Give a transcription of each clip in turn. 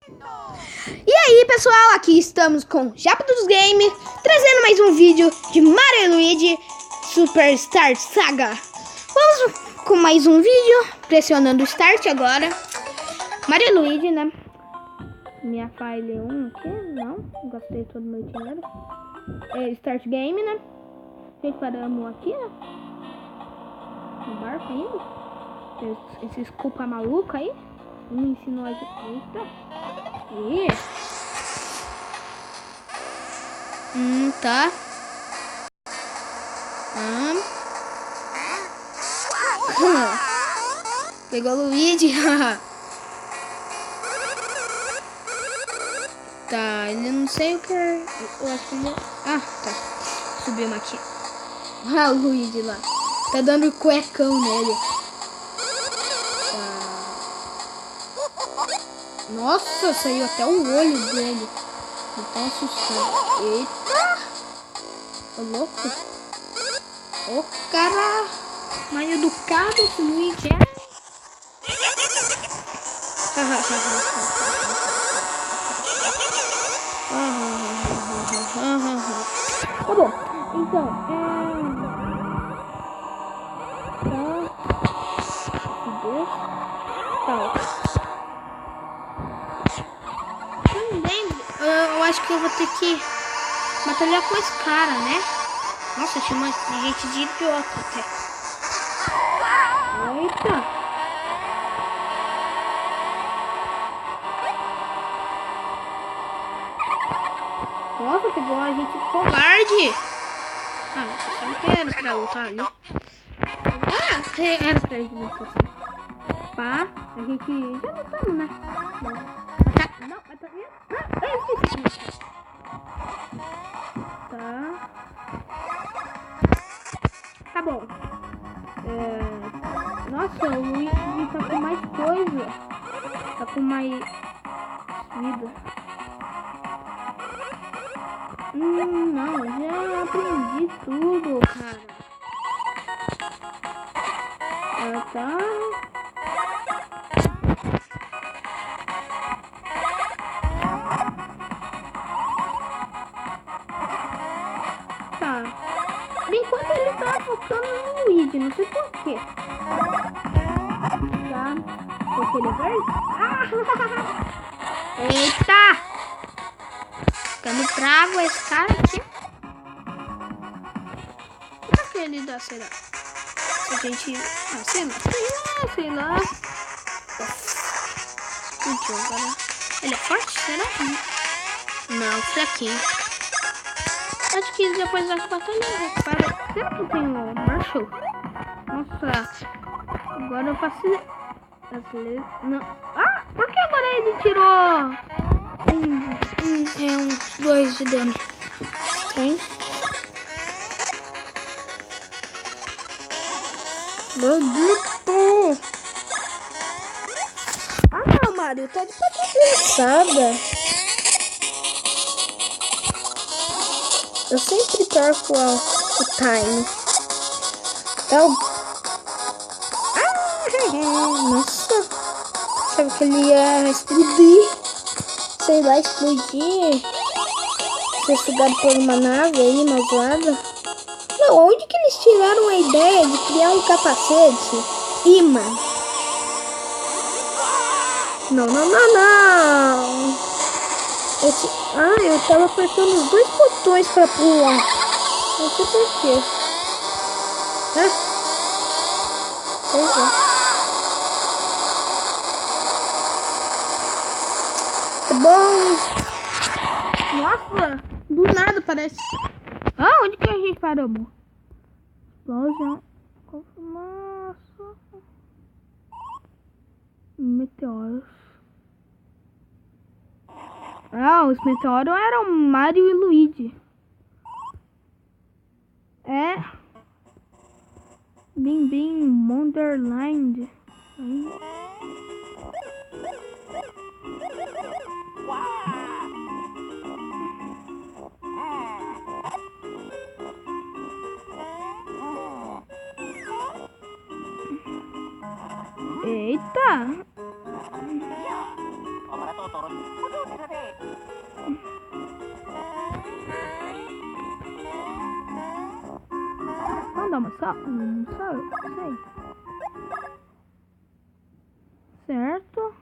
E aí pessoal, aqui estamos com Japa dos Games, trazendo mais um vídeo de Mario e Luigi Superstar Saga. Vamos com mais um vídeo, pressionando o Start agora. Mario e Luigi, né? Minha file 1 aqui, não, gastei todo o meu dinheiro. É Start Game, né? Paramos aqui, né? No barco ainda. Esses culpa maluca aí. Me ensinou a gente. Eita. Aí. Tá. Pegou o Luigi. Tá, ele não sei o que é. Eu acho que ele... Ah, tá. Subimos aqui. Ah, o Luigi lá. Tá dando cuecão nele. Tá. Nossa, saiu até o olho dele. Tô tão assustado. Eita! Ô louco. Ô cara mais educado esse Luigi é. Tá bom, então, também, eu acho que eu vou ter que batalhar com esse cara, né? Nossa, chama gente de idiota até. Eita! Nossa, pegou a gente de covarde. Ah, não, você não quer pra lutar ali. Ah, era pra gente lutar assim. Pá, a gente já lutamos, né? Não, mas tá vendo? Ah, eu esqueci. Tá. Tá bom. Nossa, o Luigi tá com mais coisa. Tá com mais vida. Não, já aprendi tudo, cara. Ela tá... Tá. Por enquanto ele tá focando no Luigi, não sei porquê. Tá. Porque ele é verde? Ah! Eita! Ficando bravo esse cara aqui. Por que ele dá, será? Se a gente... Ah, sei lá. Explodiu agora. Ele é forte, será? Não, fraquinho. Acho que depois da batalha repara. Será que tem o Marshall? Nossa. Agora eu faço... Não. Ah, por que agora ele tirou... uns 2 de dano. Tem. Maldito! Ah, Mario, tá de cabeçada. Eu sempre perco o time. Então... nossa. Achava que ele ia explodir. Sei lá, explodir. Ser sugado por uma nave aí, malvada. Não, onde que eles tiraram a ideia de criar um capacete? Imã. Não. Eu tava apertando os 2 botões pra pular. Não sei porquê. Pois é. Tá bom. Nossa, do nada parece. Ah, onde que a gente parou, amor? Explosão. Nossa. Meteoros. Ah, os meteoros eram Mario e Luigi. É. Bim Wonderland. Eita! dar uma só? Não sei. Certo.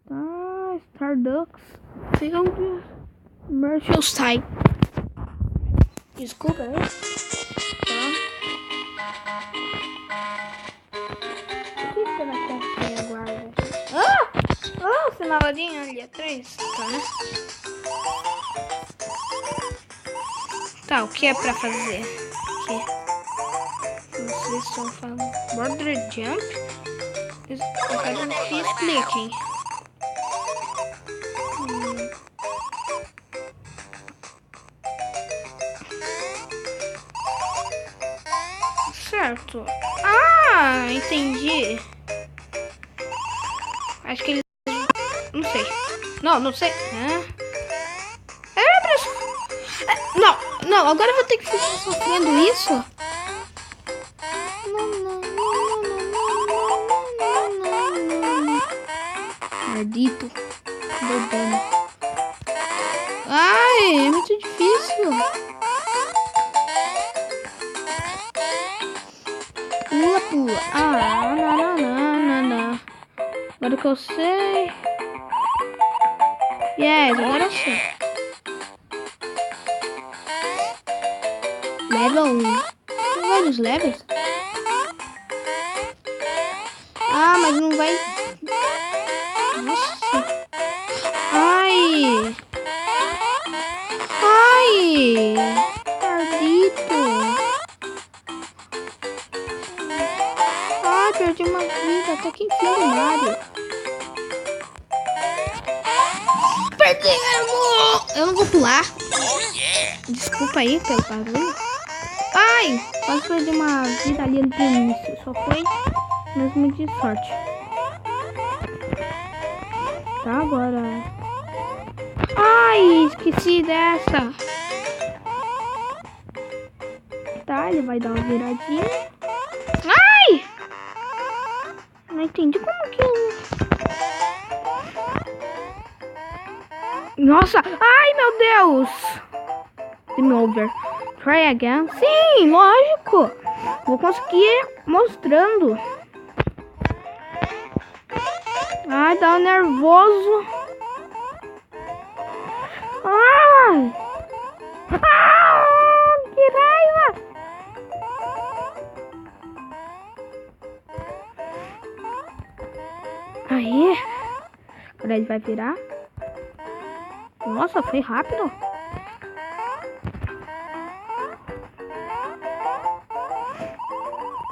Tá, Stardust. Field. Commercial site. Desculpa aí. Tá. O que será que é agora? Ah! O sinaladinho ali atrás. Tá, né? Tá, o que é pra fazer? Aqui. Vocês estão falando. Border jump. Eu quero que expliquem. Certo. Ah, entendi. Acho que eles... Não sei. Não sei. Não, agora eu vou ter que ficar sofrendo isso. Maldito. Bobão. Ai, é muito difícil. Pula. Não. Agora que eu sei. Yes, agora eu sei. Level 1. Tem vários levels? Ah, mas não vai... Nossa. Ai. Maldito. Ai, perdi uma vida. Até que enfim do Mario. Perdemos. Eu não vou pular. Desculpa aí pelo barulho. Ai, quase perdi uma vida ali no início. Só foi mesmo de sorte. Tá, agora... Ai, esqueci dessa. Tá, ele vai dar uma viradinha. Ai! Não entendi como que... Nossa! Ai, meu Deus! Game over. Try again? Sim, lógico! Vou conseguir mostrando. Ai, dá um nervoso. Ai! Que raiva! Aí. Agora ele vai virar. Nossa, foi rápido.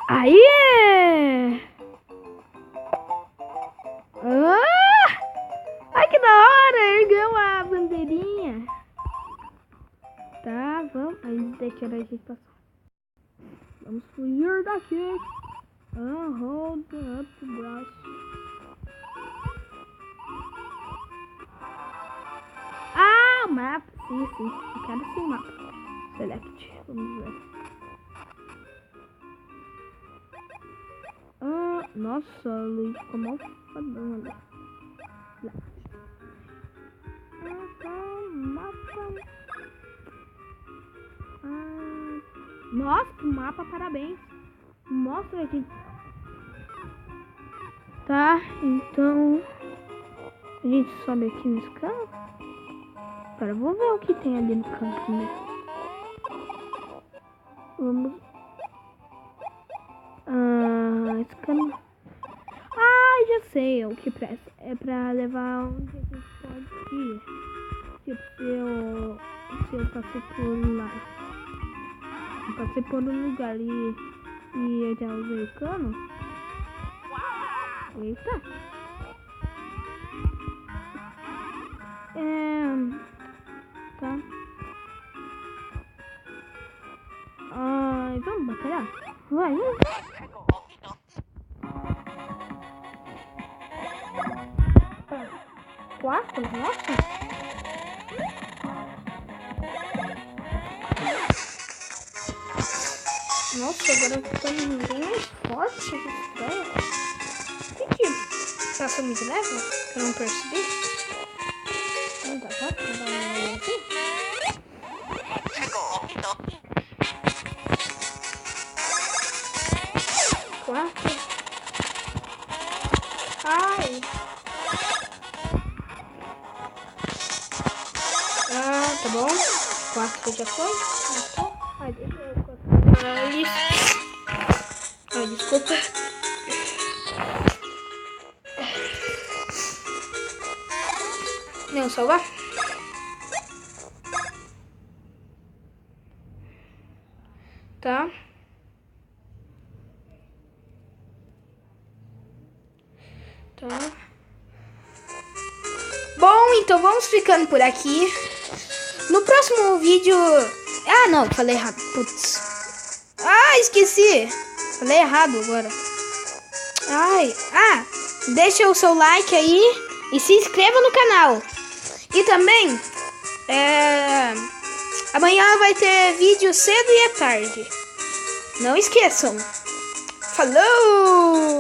Aí! Ai, que da hora! Ergueu a bandeirinha. Tá, vamos. Aí daqui a gente passou. Vamos fugir daqui. Hold up o braço. Ah, o mapa. Sim. Eu quero esse mapa. Select. Vamos ver. Nossa, Luiz ficou mal fadão ali. Mapa. Nossa, que mapa, parabéns. Mostra aqui. Tá, então a gente sobe aqui nesse canto. Agora eu vou ver o que tem ali no canto, né? Vamos. Esse cano. Já sei o que presta. É pra levar onde a gente pode ir. Tipo, se eu passei por lá. Eu passei por um lugar e eu já usei o cano. Eita. Tá. Vamos batalhar? Vai. Quatro? Nossa. Nossa, agora eu tô ficando bem mais forte. Que estranho. Que passou muito leve? Que eu não percebi. Não dá pra dar uma olhada aqui? bom. 4 já foi. Ai, deixa eu cortar isso. Ai, desculpa. Não, salvar. Tá. Tá. Bom, então vamos ficando por aqui. No próximo vídeo... Ah, não, falei errado. Putz. Ah, esqueci. Falei errado agora. Ai. Ah, deixa o seu like aí e se inscreva no canal. E também, amanhã vai ter vídeo cedo e à tarde. Não esqueçam. Falou!